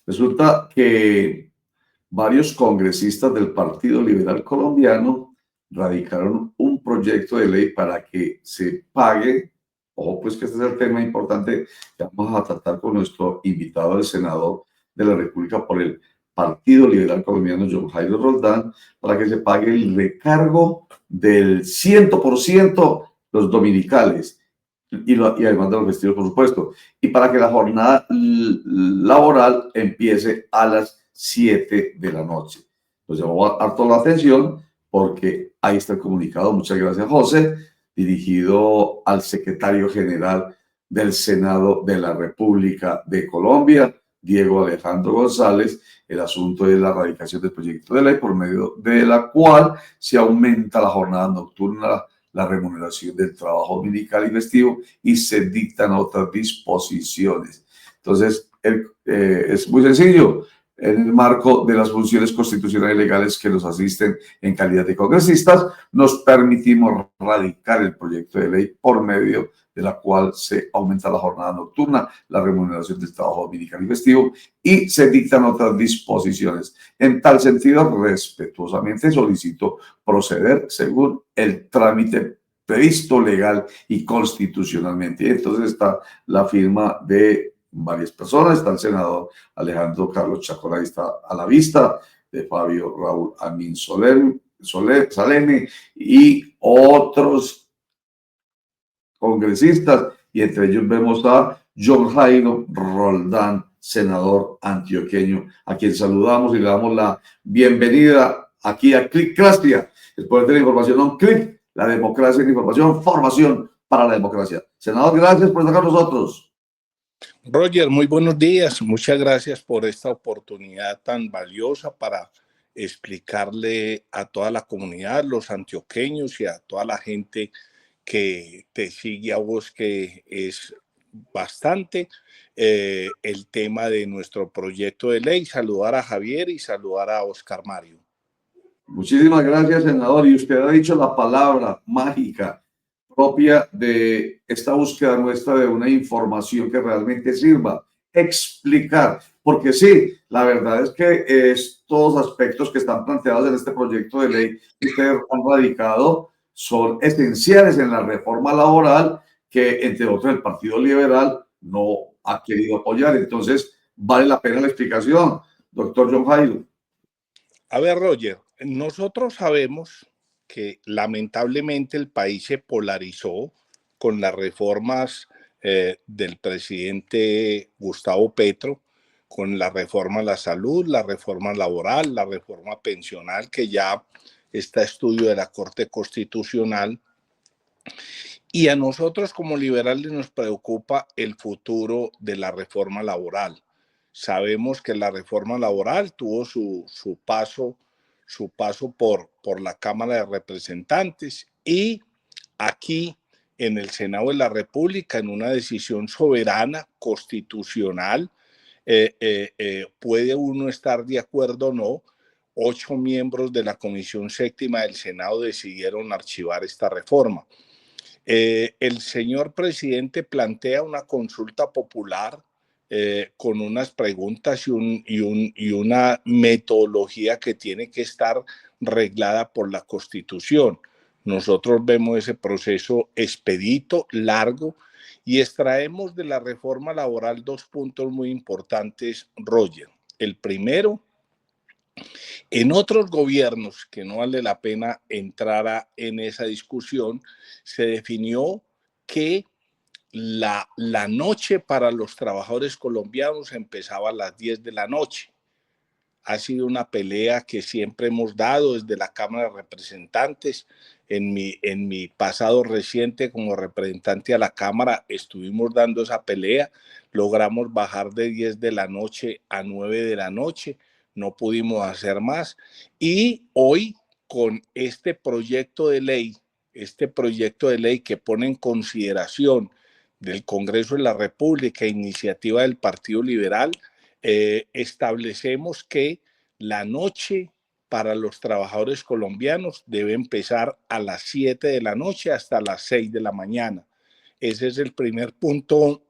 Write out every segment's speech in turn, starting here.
Resulta que varios congresistas del Partido Liberal Colombiano radicaron un proyecto de ley para que se pague, ojo pues que este es el tema importante que vamos a tratar con nuestro invitado, el senador de la República por el Partido Liberal Colombiano, John Jairo Roldán, para que se pague el recargo del 100% los dominicales y además de los vestidos, por supuesto, y para que la jornada laboral empiece a las 7 de la noche. Nos llamó harto la atención porque ahí está el comunicado, muchas gracias José, dirigido al secretario general del Senado de la República de Colombia, Diego Alejandro González. El asunto es la radicación del proyecto de ley por medio de la cual se aumenta la jornada nocturna, la remuneración del trabajo dominical y festivo y se dictan otras disposiciones. Entonces, es muy sencillo. En el marco de las funciones constitucionales y legales que nos asisten en calidad de congresistas, nos permitimos radicar el proyecto de ley por medio de la cual se aumenta la jornada nocturna, la remuneración del trabajo dominical y festivo y se dictan otras disposiciones. En tal sentido, respetuosamente solicito proceder según el trámite previsto legal y constitucionalmente. Y entonces está la firma de varias personas, está el senador Alejandro Carlos Chacón, ahí está a la vista, de Fabio Raúl Amin Saleme y otros congresistas, y entre ellos vemos a John Jairo Roldán, senador antioqueño, a quien saludamos y le damos la bienvenida aquí a Clickracia, el poder de la información on clic, la democracia en información, formación para la democracia. Senador, gracias por estar con nosotros. Roger, muy buenos días. Muchas gracias por esta oportunidad tan valiosa para explicarle a toda la comunidad, los antioqueños y a toda la gente que te sigue a vos, que es bastante el tema de nuestro proyecto de ley. Saludar a Javier y saludar a Oscar Mario. Muchísimas gracias, senador. Y usted ha dicho la palabra mágica propia de esta búsqueda nuestra de una información que realmente sirva. Explicar, porque sí, la verdad es que estos aspectos que están planteados en este proyecto de ley que ustedes han radicado son esenciales en la reforma laboral que, entre otros, el Partido Liberal no ha querido apoyar. Entonces, vale la pena la explicación, doctor John Jairo. A ver, Roger, nosotros sabemos que lamentablemente el país se polarizó con las reformas del presidente Gustavo Petro, con la reforma a la salud, la reforma laboral, la reforma pensional, que ya está a estudio de la Corte Constitucional. Y a nosotros como liberales nos preocupa el futuro de la reforma laboral. Sabemos que la reforma laboral tuvo su paso por la Cámara de Representantes y aquí en el Senado de la República, en una decisión soberana, constitucional, puede uno estar de acuerdo o no. 8 miembros de la Comisión Séptima del Senado decidieron archivar esta reforma. El señor presidente plantea una consulta popular con unas preguntas y una metodología que tiene que estar reglada por la Constitución. Nosotros vemos ese proceso expedito, largo, y extraemos de la reforma laboral 2 puntos muy importantes, Roger. El primero, en otros gobiernos, que no vale la pena entrar en esa discusión, se definió que la noche para los trabajadores colombianos empezaba a las 10 de la noche. Ha sido una pelea que siempre hemos dado desde la Cámara de Representantes. En mi pasado reciente como representante a la Cámara estuvimos dando esa pelea. Logramos bajar de 10 de la noche a 9 de la noche. No pudimos hacer más. Y hoy, con este proyecto de ley que pone en consideración del Congreso de la República, iniciativa del Partido Liberal, establecemos que la noche para los trabajadores colombianos debe empezar a las 7 de la noche hasta las 6 de la mañana. Ese es el primer punto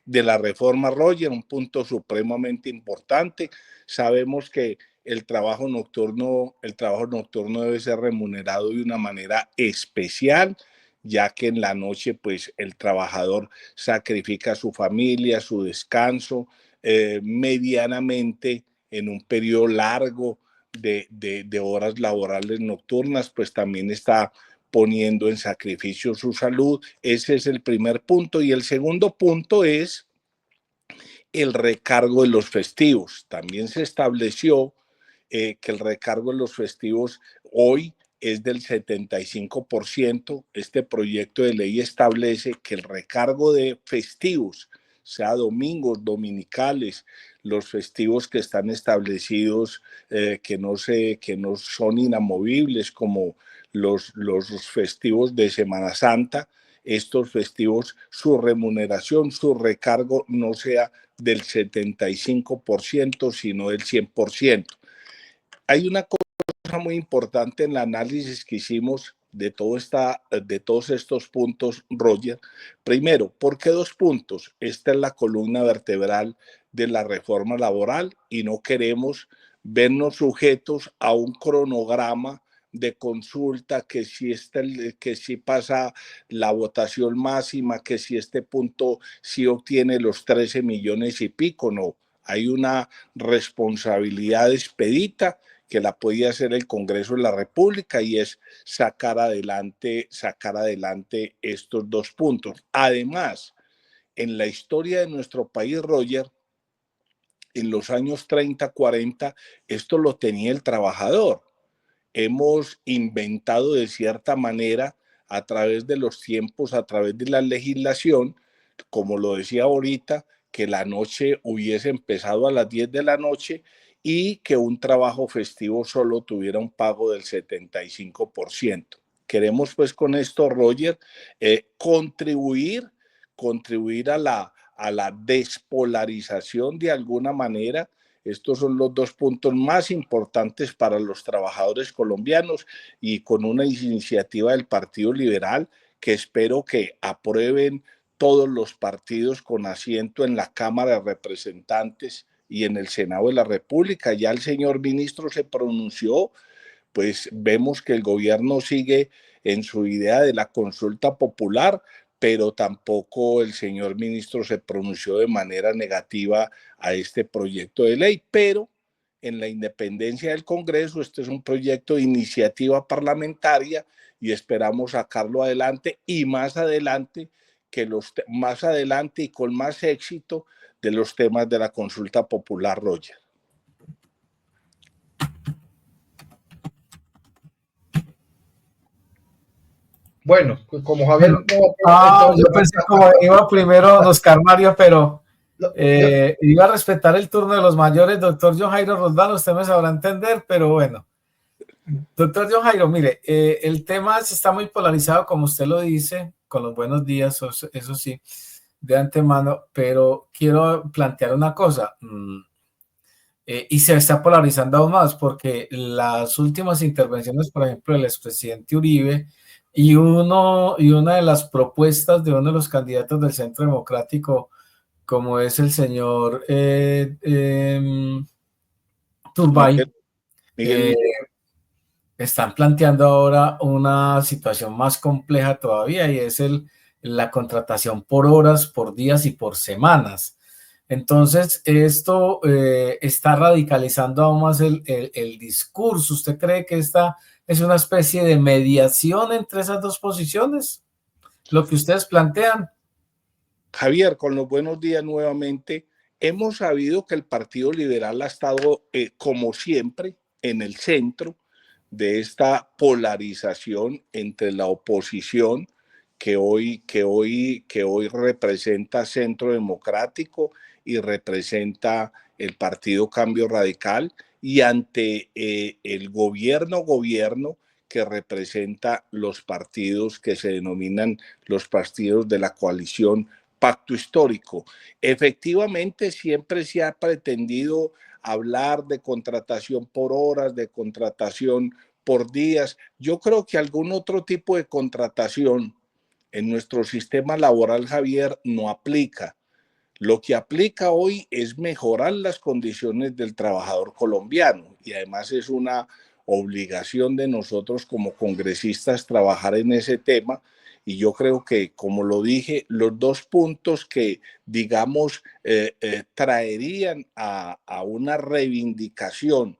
de la reforma, Roger, un punto supremamente importante. Sabemos que el trabajo nocturno debe ser remunerado de una manera especial, ya que en la noche pues el trabajador sacrifica a su familia, su descanso, medianamente en un periodo largo de horas laborales nocturnas, pues también está poniendo en sacrificio su salud. Ese es el primer punto. Y el segundo punto es el recargo de los festivos. También se estableció que el recargo de los festivos hoy es del 75%. Este proyecto de ley establece que el recargo de festivos, sea domingos, dominicales, los festivos que están establecidos, que no son inamovibles, como los festivos de Semana Santa, estos festivos, su remuneración, su recargo no sea del 75%, sino del 100%. Hay una cosa muy importante en el análisis que hicimos de todos estos puntos, Roger. Primero, ¿por qué 2 puntos? Esta es la columna vertebral de la reforma laboral y no queremos vernos sujetos a un cronograma de consulta, que si pasa la votación máxima, que si este punto sí obtiene los 13 millones y pico. No, hay una responsabilidad expedita que la podía hacer el Congreso de la República, y es sacar adelante estos 2 puntos. Además, en la historia de nuestro país, Roger, en los años 30, 40, esto lo tenía el trabajador. Hemos inventado de cierta manera, a través de los tiempos, a través de la legislación, como lo decía ahorita, que la noche hubiese empezado a las 10 de la noche y que un trabajo festivo solo tuviera un pago del 75%. Queremos pues con esto, Roger, contribuir a la despolarización de alguna manera. Estos son los 2 puntos más importantes para los trabajadores colombianos, y con una iniciativa del Partido Liberal que espero que aprueben todos los partidos con asiento en la Cámara de Representantes y en el Senado de la República. Ya el señor ministro se pronunció, pues vemos que el gobierno sigue en su idea de la consulta popular, pero tampoco el señor ministro se pronunció de manera negativa a este proyecto de ley. Pero en la independencia del Congreso, este es un proyecto de iniciativa parlamentaria y esperamos sacarlo adelante, y más adelante y con más éxito, de los temas de la consulta popular, Roger. Bueno, como Javier no, yo pensé como iba primero Oscar Mario, pero iba a respetar el turno de los mayores. Doctor John Jairo Roldán, usted me sabrá entender, pero bueno. Doctor John Jairo, mire, el tema está muy polarizado, como usted lo dice, con los buenos días, eso sí, de antemano, pero quiero plantear una cosa. Y se está polarizando aún más, porque las últimas intervenciones, por ejemplo, del expresidente Uribe, y una de las propuestas de uno de los candidatos del Centro Democrático, como es el señor Turbay, están planteando ahora una situación más compleja todavía, y es la contratación por horas, por días y por semanas. Entonces, esto está radicalizando aún más el discurso. ¿Usted cree que esta es una especie de mediación entre esas dos posiciones, lo que ustedes plantean? Javier, con los buenos días nuevamente. Hemos sabido que el Partido Liberal ha estado, como siempre, en el centro de esta polarización entre la oposición, que hoy representa Centro Democrático y representa el Partido Cambio Radical, y ante el gobierno que representa los partidos que se denominan los partidos de la coalición Pacto Histórico. Efectivamente, siempre se ha pretendido hablar de contratación por horas, de contratación por días. Yo creo que algún otro tipo de contratación en nuestro sistema laboral, Javier, no aplica. Lo que aplica hoy es mejorar las condiciones del trabajador colombiano y además es una obligación de nosotros como congresistas trabajar en ese tema. Y yo creo que, como lo dije, los dos puntos que, digamos, traerían a una reivindicación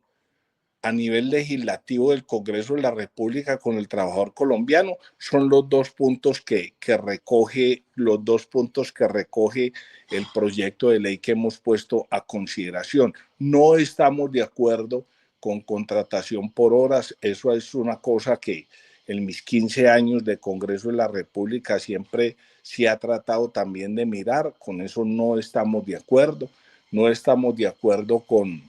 a nivel legislativo del Congreso de la República con el trabajador colombiano son los dos puntos que recoge el proyecto de ley que hemos puesto a consideración. No estamos de acuerdo con contratación por horas. Eso es una cosa que en mis 15 años de Congreso de la República siempre se ha tratado también de mirar. Con eso no estamos de acuerdo. No estamos de acuerdo con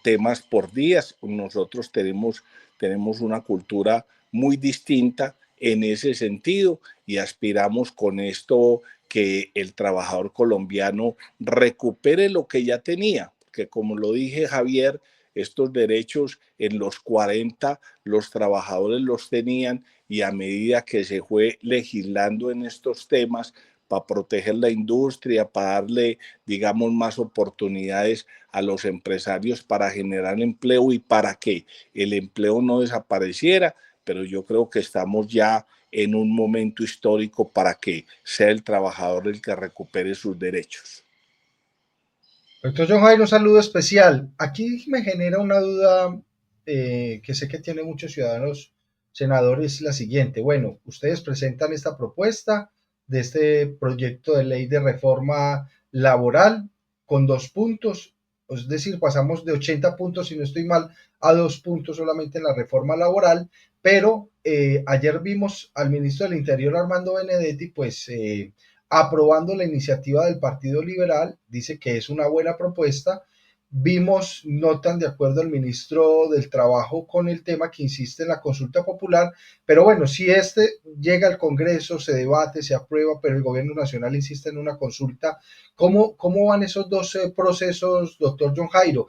temas por días. Nosotros tenemos una cultura muy distinta en ese sentido y aspiramos con esto que el trabajador colombiano recupere lo que ya tenía, que como lo dije Javier, estos derechos en los 40 los trabajadores los tenían y a medida que se fue legislando en estos temas para proteger la industria, para darle, digamos, más oportunidades a los empresarios para generar empleo y para que el empleo no desapareciera, pero yo creo que estamos ya en un momento histórico para que sea el trabajador el que recupere sus derechos. Doctor John Jairo, un saludo especial. Aquí me genera una duda que sé que tiene muchos ciudadanos senadores, la siguiente. Bueno, ustedes presentan esta propuesta de este proyecto de ley de reforma laboral con 2 puntos, es decir, pasamos de 80 puntos, si no estoy mal, a 2 puntos solamente en la reforma laboral, pero ayer vimos al ministro del Interior, Armando Benedetti, pues aprobando la iniciativa del Partido Liberal, dice que es una buena propuesta. Vimos no tan de acuerdo al ministro del Trabajo con el tema, que insiste en la consulta popular, pero bueno, si este llega al Congreso, se debate, se aprueba, pero el gobierno nacional insiste en una consulta, ¿cómo van esos dos procesos, doctor John Jairo?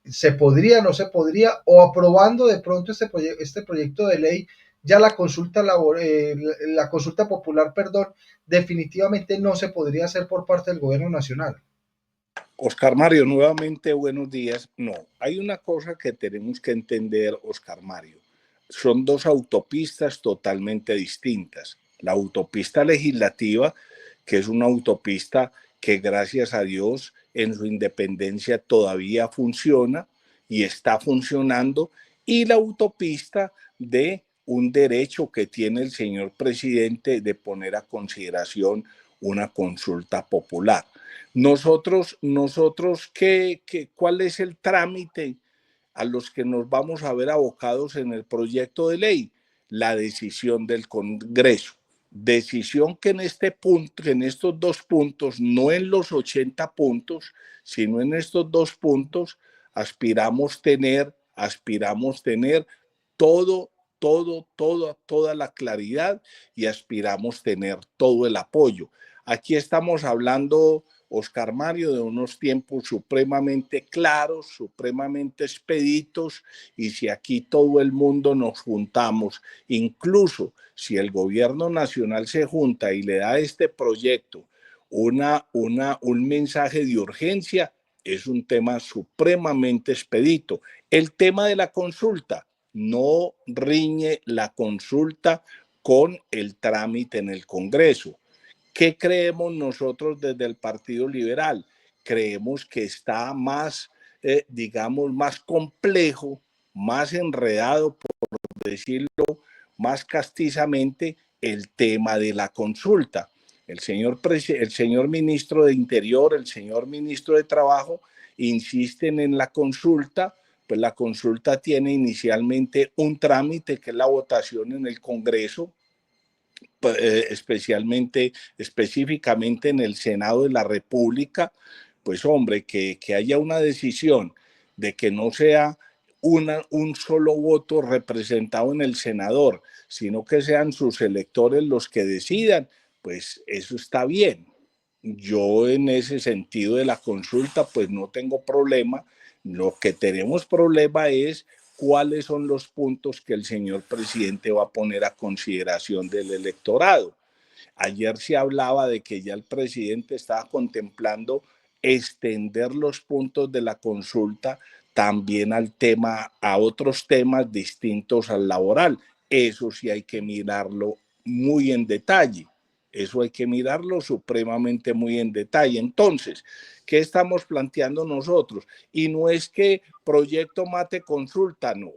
¿Se podría, no se podría, o aprobando de pronto este proyecto de ley, ya la consulta popular, definitivamente no se podría hacer por parte del gobierno nacional? Oscar Mario, nuevamente buenos días. No, hay una cosa que tenemos que entender, Oscar Mario. Son dos autopistas totalmente distintas. La autopista legislativa, que es una autopista que gracias a Dios en su independencia todavía funciona y está funcionando, y la autopista de un derecho que tiene el señor presidente de poner a consideración una consulta popular. Nosotros ¿cuál es el trámite a los que nos vamos a ver abocados en el proyecto de ley? La decisión del Congreso. Decisión que en este punto, en estos 2 puntos, no en los 80 puntos, sino en estos 2 puntos, aspiramos tener toda la claridad y aspiramos tener todo el apoyo. Aquí estamos hablando, Oscar Mario, de unos tiempos supremamente claros, supremamente expeditos, y si aquí todo el mundo nos juntamos, incluso si el gobierno nacional se junta y le da a este proyecto un mensaje de urgencia, es un tema supremamente expedito. El tema de la consulta, no riñe la consulta con el trámite en el Congreso. ¿Qué creemos nosotros desde el Partido Liberal? Creemos que está más, digamos, más complejo, más enredado, por decirlo más castizamente, el tema de la consulta. El señor ministro de Interior, el señor ministro de Trabajo insisten en la consulta. Pues la consulta tiene inicialmente un trámite que es la votación en el Congreso, específicamente en el Senado de la República. Pues hombre, que haya una decisión de que no sea un solo voto representado en el senador, sino que sean sus electores los que decidan, pues eso está bien. Yo en ese sentido de la consulta, pues no tengo problema. Lo que tenemos problema es cuáles son los puntos que el señor presidente va a poner a consideración del electorado. Ayer se hablaba de que ya el presidente estaba contemplando extender los puntos de la consulta también a otros temas distintos al laboral. Eso sí hay que mirarlo muy en detalle. Eso hay que mirarlo supremamente muy en detalle. Entonces, ¿qué estamos planteando nosotros? Y no es que proyecto mate consulta, no.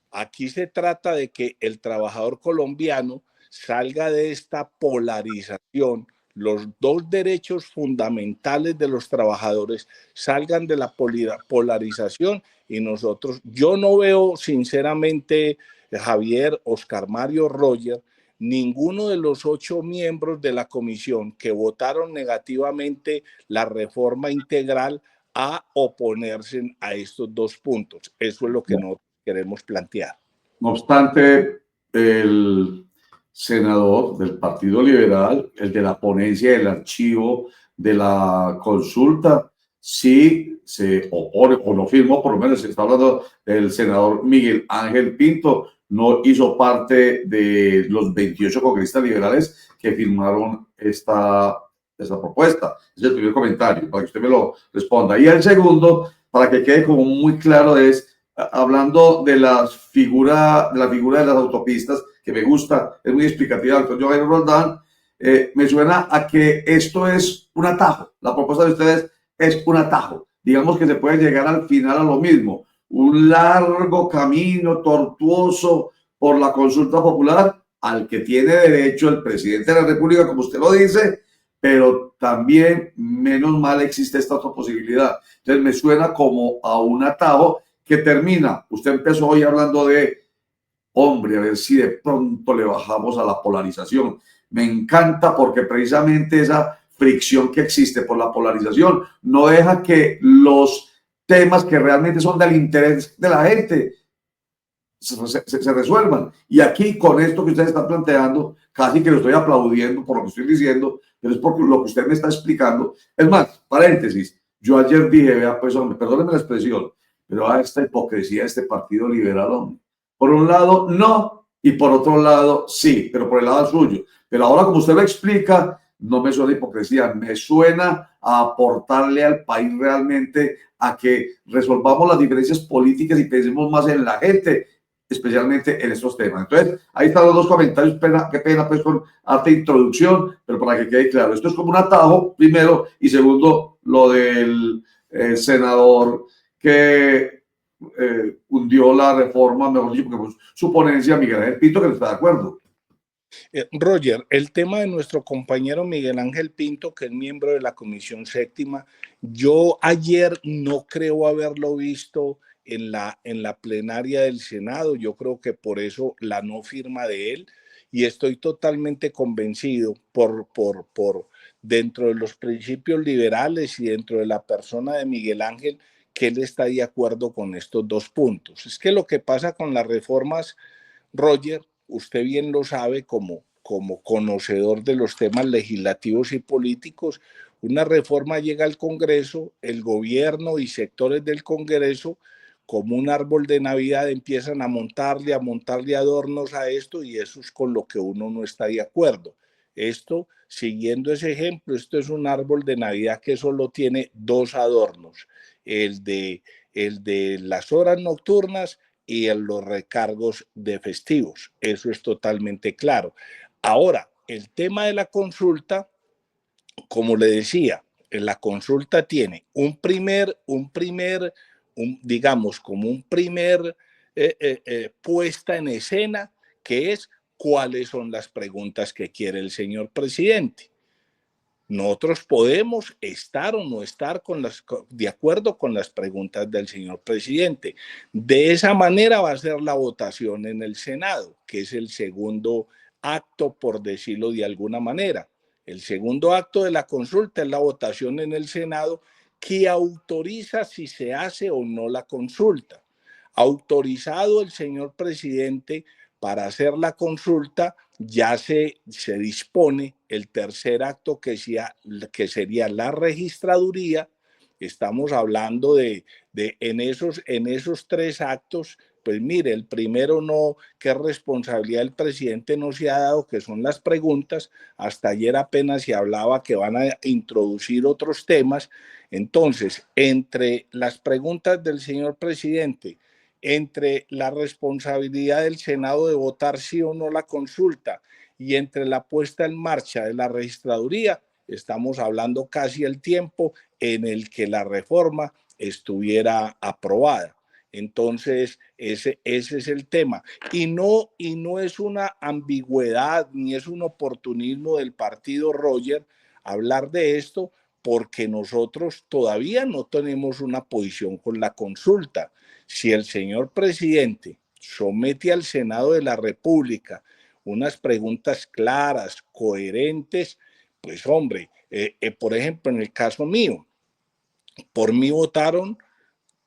Aquí se trata de que el trabajador colombiano salga de esta polarización, los dos derechos fundamentales de los trabajadores salgan de la polarización y nosotros, yo no veo sinceramente, Javier, Oscar Mario, Roger, ninguno de los 8 miembros de la comisión que votaron negativamente la reforma integral a oponerse a estos dos puntos. Eso es lo que nosotros queremos plantear. No obstante, el senador del Partido Liberal, el de la ponencia del archivo de la consulta, sí se opone o no firmó, por lo menos se está hablando del senador Miguel Ángel Pinto, no hizo parte de los 28 congresistas liberales que firmaron esta propuesta. Es el primer comentario, para que usted me lo responda. Y el segundo, para que quede como muy claro, es hablando de la figura de las autopistas, que me gusta, es muy explicativa, el doctor Jairo Roldán, me suena a que esto es un atajo. La propuesta de ustedes es un atajo. Digamos que se puede llegar al final a lo mismo. Un largo camino tortuoso por la consulta popular al que tiene derecho el presidente de la República, como usted lo dice, pero también, menos mal, existe esta otra posibilidad. Entonces me suena como a un atajo que termina. Usted empezó hoy hablando de, hombre, a ver si de pronto le bajamos a la polarización. Me encanta porque precisamente esa fricción que existe por la polarización no deja que los temas que realmente son del interés de la gente se resuelvan. Y aquí, con esto que ustedes están planteando, casi que lo estoy aplaudiendo por lo que estoy diciendo, pero es por lo que usted me está explicando. Es más, paréntesis, yo ayer dije, vea, pues, hombre, perdónenme la expresión, pero a esta hipocresía de este partido liberal, hombre. Por un lado, no, y por otro lado, sí, pero por el lado suyo. Pero ahora, como usted lo explica, no me suena hipocresía, me suena a aportarle al país realmente a que resolvamos las diferencias políticas y pensemos más en la gente, especialmente en estos temas. Entonces, ahí están los dos comentarios, qué pena pues con harta introducción, pero para que quede claro, esto es como un atajo, primero, y segundo, lo del senador que hundió la reforma, mejor dicho, porque pues, su ponencia, Miguel Ángel Pinto, que no está de acuerdo. Roger, el tema de nuestro compañero Miguel Ángel Pinto, que es miembro de la Comisión Séptima, yo ayer no creo haberlo visto en la plenaria del Senado. Yo creo que por eso la no firma de él, y estoy totalmente convencido por dentro de los principios liberales y dentro de la persona de Miguel Ángel, que él está de acuerdo con estos dos puntos. Es que lo que pasa con las reformas, Roger, usted bien lo sabe como conocedor de los temas legislativos y políticos, una reforma llega al Congreso, el gobierno y sectores del Congreso, como un árbol de Navidad, empiezan a montarle adornos a esto, y eso es con lo que uno no está de acuerdo. Esto, siguiendo ese ejemplo, esto es un árbol de Navidad que solo tiene dos adornos, el de las horas nocturnas y en los recargos de festivos. Eso es totalmente claro. Ahora, el tema de la consulta, como le decía, la consulta tiene digamos, como un primer puesta en escena, que es cuáles son las preguntas que quiere el señor presidente. Nosotros podemos estar o no estar de acuerdo con las preguntas del señor presidente. De esa manera va a ser la votación en el Senado, que es el segundo acto, por decirlo de alguna manera. El segundo acto de la consulta es la votación en el Senado, que autoriza si se hace o no la consulta. Autorizado el señor presidente para hacer la consulta, ya se dispone el tercer acto, que sería la registraduría, Estamos hablando de en esos 3 actos, pues mire, el primero no, qué responsabilidad del presidente no se ha dado, que son las preguntas. Hasta ayer apenas se hablaba que van a introducir otros temas. Entonces, entre las preguntas del señor presidente, entre la responsabilidad del Senado de votar sí o no la consulta y entre la puesta en marcha de la registraduría, estamos hablando casi el tiempo en el que la reforma estuviera aprobada. Entonces, ese es el tema. Y no es una ambigüedad ni es un oportunismo del partido, Roger, hablar de esto, porque nosotros todavía no tenemos una posición con la consulta. Si el señor presidente somete al Senado de la República unas preguntas claras, coherentes, pues hombre, por ejemplo, en el caso mío, por mí votaron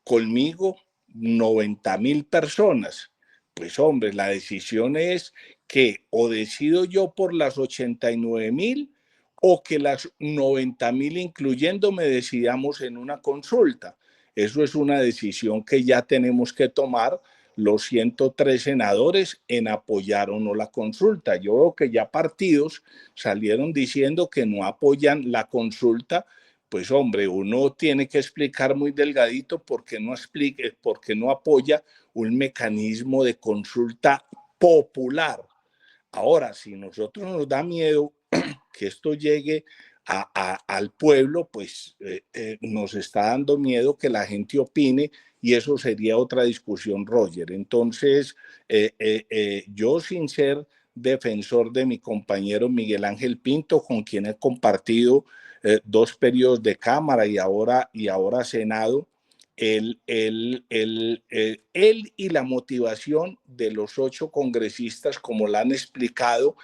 conmigo 90,000 personas. Pues hombre, la decisión es que o decido yo por las 89,000 o que las 90,000 incluyéndome decidamos en una consulta. Eso es una decisión que ya tenemos que tomar los 103 senadores en apoyar o no la consulta. Yo veo que ya partidos salieron diciendo que no apoyan la consulta. Pues hombre, uno tiene que explicar muy delgadito por qué no apoya un mecanismo de consulta popular. Ahora, si nosotros nos da miedo que esto llegue al pueblo, pues nos está dando miedo que la gente opine y eso sería otra discusión, Roger. Entonces, yo sin ser defensor de mi compañero Miguel Ángel Pinto, con quien he compartido 2 periodos de Cámara y ahora Senado, él y la motivación de los 8 congresistas, como la han explicado,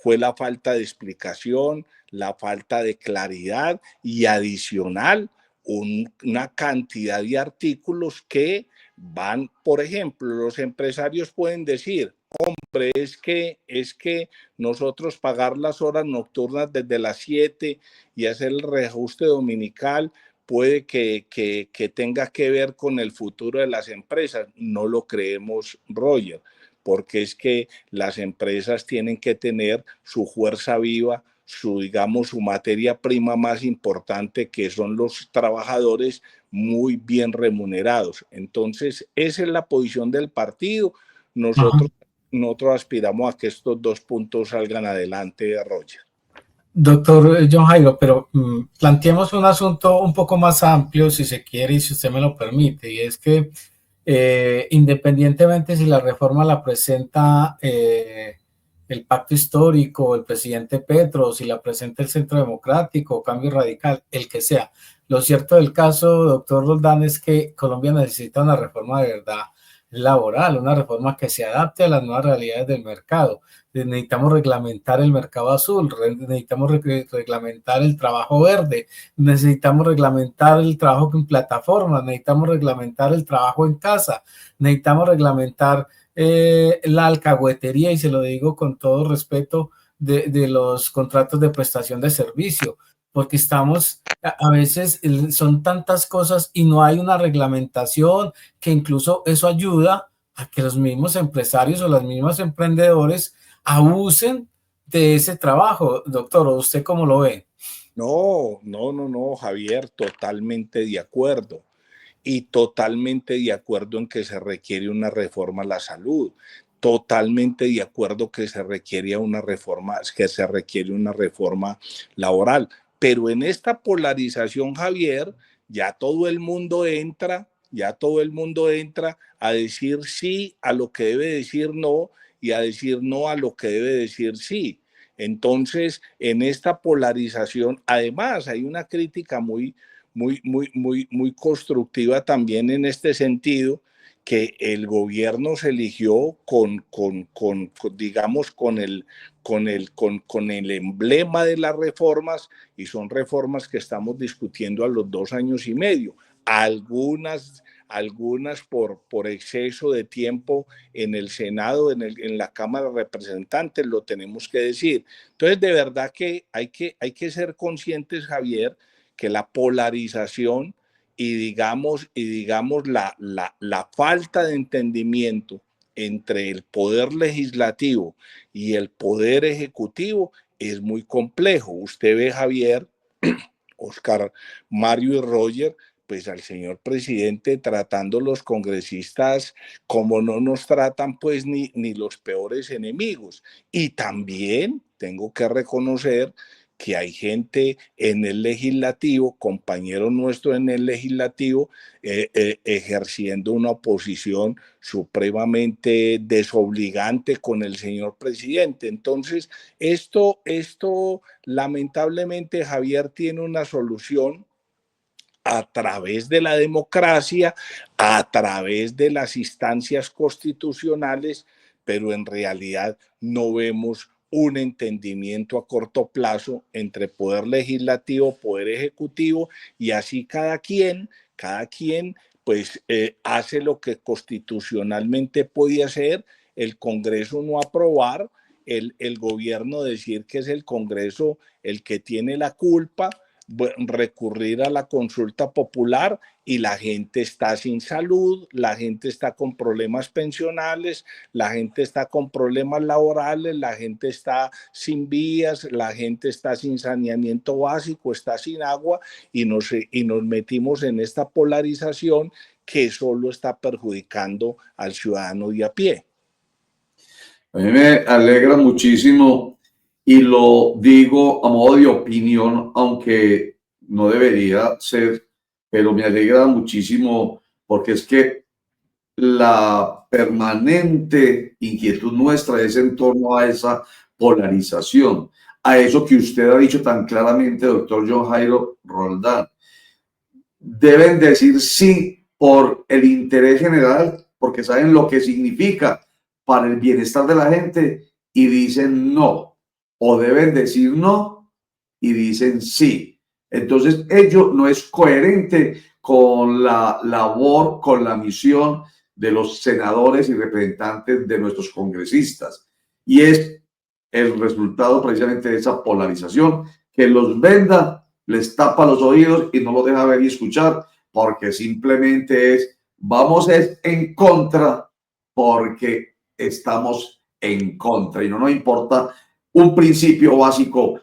fue la falta de explicación, la falta de claridad y adicional una cantidad de artículos que van, por ejemplo, los empresarios pueden decir, hombre, es que nosotros pagar las horas nocturnas desde las 7 y hacer el reajuste dominical puede que tenga que ver con el futuro de las empresas. No lo creemos, Roger, porque es que las empresas tienen que tener su fuerza viva, su materia prima más importante, que son los trabajadores muy bien remunerados. Entonces, esa es la posición del partido. Nosotros aspiramos a que estos 2 puntos salgan adelante, Roger. Doctor John Jairo, pero planteemos un asunto un poco más amplio, si se quiere y si usted me lo permite, y es que independientemente si la reforma la presenta el Pacto Histórico, el presidente Petro, si la presenta el Centro Democrático, Cambio Radical, el que sea, lo cierto del caso, doctor Roldán, es que Colombia necesita una reforma de verdad laboral, una reforma que se adapte a las nuevas realidades del mercado. Necesitamos reglamentar el mercado azul, necesitamos reglamentar el trabajo verde, necesitamos reglamentar el trabajo en plataformas, necesitamos reglamentar el trabajo en casa, necesitamos reglamentar la alcahuetería, y se lo digo con todo respeto, de los contratos de prestación de servicio, porque estamos, a veces son tantas cosas y no hay una reglamentación, que incluso eso ayuda a que los mismos empresarios o los mismos emprendedores abusen de ese trabajo, doctor. ¿O usted cómo lo ve? No, Javier, totalmente de acuerdo. Y totalmente de acuerdo en que se requiere una reforma a la salud. Totalmente de acuerdo que se requiere una reforma laboral. Pero en esta polarización, Javier, ya todo el mundo entra a decir sí a lo que debe decir no y a decir no a lo que debe decir sí. Entonces, en esta polarización, además, hay una crítica muy constructiva también en este sentido, que el gobierno se eligió digamos, con el emblema de las reformas, y son reformas que estamos discutiendo a los 2 años y medio. Algunas por exceso de tiempo en el Senado, en la Cámara de Representantes, lo tenemos que decir. Entonces, de verdad que hay que ser conscientes, Javier, que la polarización y digamos la falta de entendimiento entre el poder legislativo y el poder ejecutivo es muy complejo. Usted ve, Javier, Oscar, Mario y Roger, pues al señor presidente tratando los congresistas como no nos tratan pues ni los peores enemigos. Y también tengo que reconocer que hay gente en el legislativo, compañeros nuestros en el legislativo, ejerciendo una oposición supremamente desobligante con el señor presidente. Entonces, esto lamentablemente, Javier, tiene una solución a través de la democracia, a través de las instancias constitucionales, pero en realidad no vemos un entendimiento a corto plazo entre poder legislativo, poder ejecutivo, y así cada quien pues hace lo que constitucionalmente puede hacer, el Congreso no aprobar, el gobierno decir que es el Congreso el que tiene la culpa, recurrir a la consulta popular, y la gente está sin salud, la gente está con problemas pensionales, la gente está con problemas laborales, la gente está sin vías, la gente está sin saneamiento básico, está sin agua, y nos metimos en esta polarización que solo está perjudicando al ciudadano de a pie. A mí me alegra muchísimo, y lo digo a modo de opinión, aunque no debería ser, pero me alegra muchísimo porque es que la permanente inquietud nuestra es en torno a esa polarización, a eso que usted ha dicho tan claramente, doctor John Jairo Roldán. Deben decir sí por el interés general, porque saben lo que significa para el bienestar de la gente, y dicen no, o deben decir no y dicen sí. Entonces ello no es coherente con la labor, con la misión de los senadores y representantes de nuestros congresistas, y es el resultado precisamente de esa polarización que los venda, les tapa los oídos y no los deja ver y escuchar, porque simplemente vamos en contra porque estamos en contra, y no nos importa un principio básico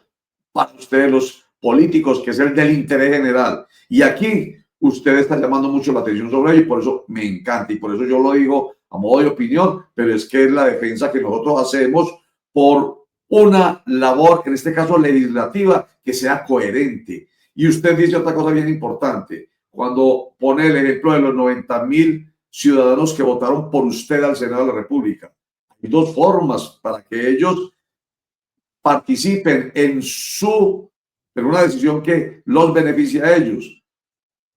para ustedes los políticos, que es el del interés general. Y aquí usted está llamando mucho la atención sobre ello, y por eso me encanta, y por eso yo lo digo a modo de opinión, pero es que es la defensa que nosotros hacemos por una labor, en este caso legislativa, que sea coherente. Y usted dice otra cosa bien importante, cuando pone el ejemplo de los 90.000 ciudadanos que votaron por usted al Senado de la República. Hay dos formas para que ellos participen en una decisión que los beneficia a ellos: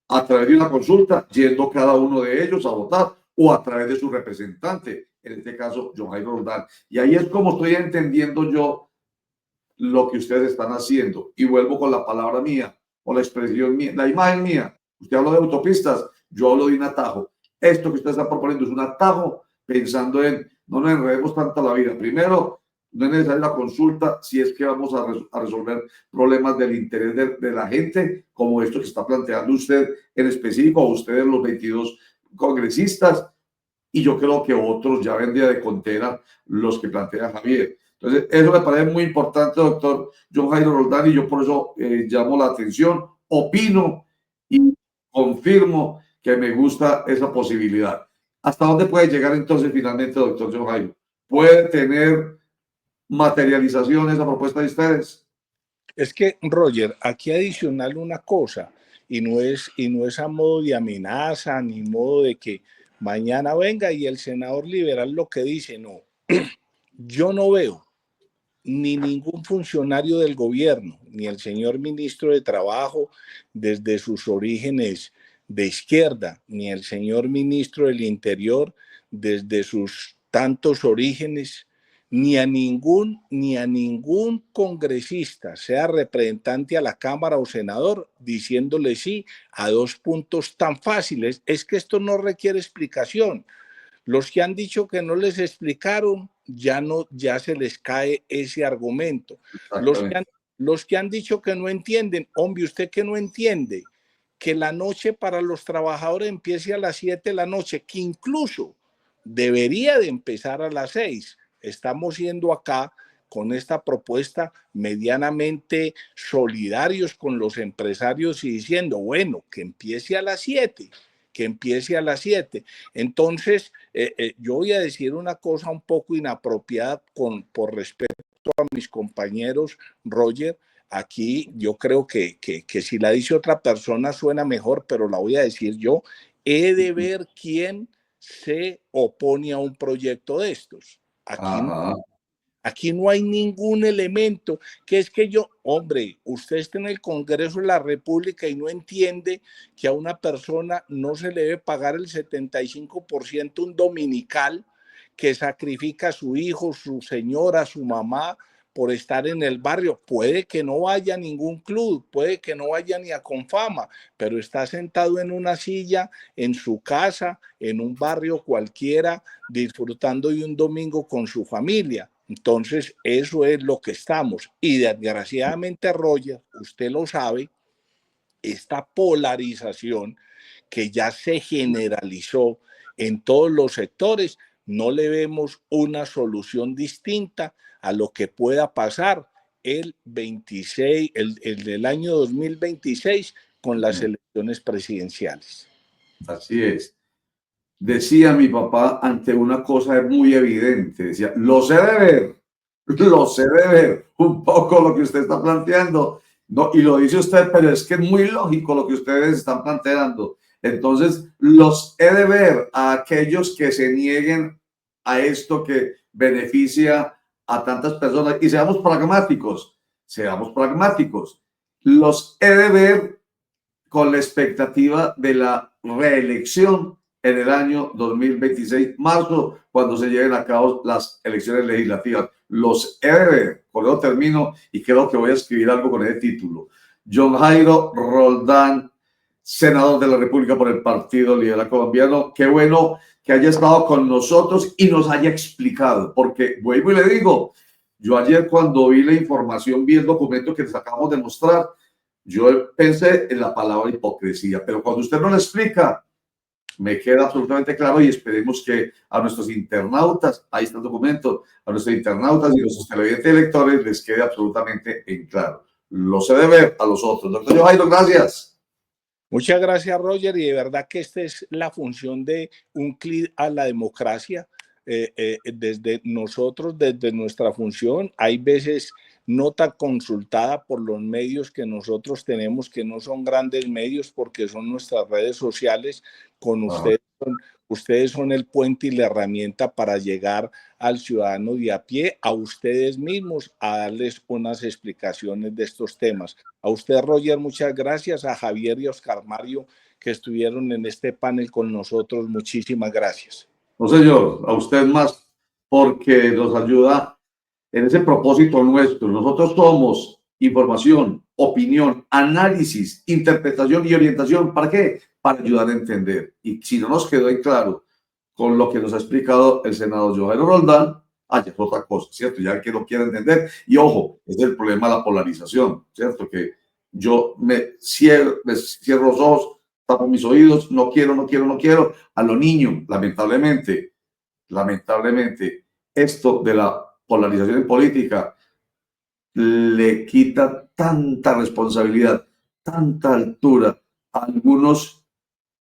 a través de una consulta, yendo cada uno de ellos a votar, o a través de su representante, en este caso John Jairo Roldán. Y ahí es como estoy entendiendo yo lo que ustedes están haciendo. Y vuelvo con la palabra mía, o la expresión mía, la imagen mía. Usted habló de autopistas, yo hablo de un atajo. Esto que usted está proponiendo es un atajo, pensando en no nos enredemos tanto la vida. Primero, no es necesaria la consulta si es que vamos a resolver problemas del interés de la gente, como esto que está planteando usted en específico, o ustedes los 22 congresistas, y yo creo que otros ya vendría de contera los que plantea Javier. Entonces, eso me parece muy importante, doctor John Jairo Roldán, y yo por eso llamo la atención, opino y confirmo que me gusta esa posibilidad. ¿Hasta dónde puede llegar entonces finalmente, doctor John Jairo? ¿Puede tener materialización esa propuesta de ustedes? Es que, Roger, aquí adicional una cosa, y no es a modo de amenaza ni modo de que mañana venga y el senador liberal lo que dice, no. Yo no veo ni ningún funcionario del gobierno, ni el señor ministro de Trabajo desde sus orígenes de izquierda, ni el señor ministro del Interior desde sus tantos orígenes, ni a ningún congresista, sea representante a la Cámara o senador, diciéndole sí a dos puntos tan fáciles. Es que esto no requiere explicación. Los que han dicho que no les explicaron, ya se les cae ese argumento. los que han dicho que no entienden, hombre, ¿usted que no entiende? Que la noche para los trabajadores empiece a las 7 de la noche, que incluso debería de empezar a las 6. Estamos yendo acá con esta propuesta medianamente solidarios con los empresarios y diciendo, bueno, que empiece a las 7, que empiece a las 7. Entonces, yo voy a decir una cosa un poco inapropiada por respeto a mis compañeros, Roger. Aquí yo creo que si la dice otra persona suena mejor, pero la voy a decir yo. He de ver quién se opone a un proyecto de estos. Aquí no hay ningún elemento que es que yo, hombre, usted está en el Congreso de la República y no entiende que a una persona no se le debe pagar el 75% un dominical que sacrifica a su hijo, su señora, su mamá por estar en el barrio. Puede que no vaya a ningún club, puede que no vaya ni a Confama, pero está sentado en una silla en su casa, en un barrio cualquiera, disfrutando de un domingo con su familia. Entonces, eso es lo que estamos. Y desgraciadamente, Roger, usted lo sabe, esta polarización que ya se generalizó en todos los sectores, no le vemos una solución distinta a lo que pueda pasar el 26, el del año 2026 con las elecciones presidenciales. Así es. Decía mi papá ante una cosa muy evidente, decía, lo sé de ver, un poco lo que usted está planteando, no, y lo dice usted, pero es que es muy lógico lo que ustedes están planteando. Entonces, los he de ver a aquellos que se nieguen a esto que beneficia a tantas personas, y seamos pragmáticos, los he de ver con la expectativa de la reelección en el año 2026, marzo, cuando se lleven a cabo las elecciones legislativas. Los he de ver, por eso termino y creo que voy a escribir algo con ese título. John Jairo Roldán, senador de la República por el Partido Liberal Colombiano, qué bueno que haya estado con nosotros y nos haya explicado, porque vuelvo y le digo, yo ayer cuando vi la información, vi el documento que les acabamos de mostrar, yo pensé en la palabra hipocresía, pero cuando usted no lo explica, me queda absolutamente claro y esperemos que a nuestros internautas, ahí está el documento, a nuestros internautas y a nuestros televidentes electores les quede absolutamente en claro. Lo sé de ver a los otros. Doctor Jairo, gracias. Muchas gracias, Roger, y de verdad que esta es la función de un clic a la democracia. Desde nosotros, desde nuestra función, hay veces no tan consultada por los medios que nosotros tenemos, que no son grandes medios porque son nuestras redes sociales, con ustedes son el puente y la herramienta para llegar al ciudadano de a pie, a ustedes mismos, a darles unas explicaciones de estos temas. A usted, Roger, muchas gracias, a Javier y Oscar Mario que estuvieron en este panel con nosotros, muchísimas gracias. No, señor, a usted más, porque nos ayuda en ese propósito nuestro. Nosotros somos información, opinión, análisis, interpretación y orientación. ¿Para qué? Para ayudar a entender. Y si no nos quedó ahí claro con lo que nos ha explicado el senador John Jairo Roldán, ya es otra cosa, ¿cierto? Ya que no quiere entender. Y ojo, es el problema de la polarización, ¿cierto? Que yo me cierro los ojos, tapo mis oídos, no quiero, a lo niño, lamentablemente, esto de la polarización en política le quita tanta responsabilidad, tanta altura a algunos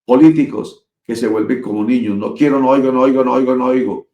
políticos que se vuelven como niños. No quiero, no oigo.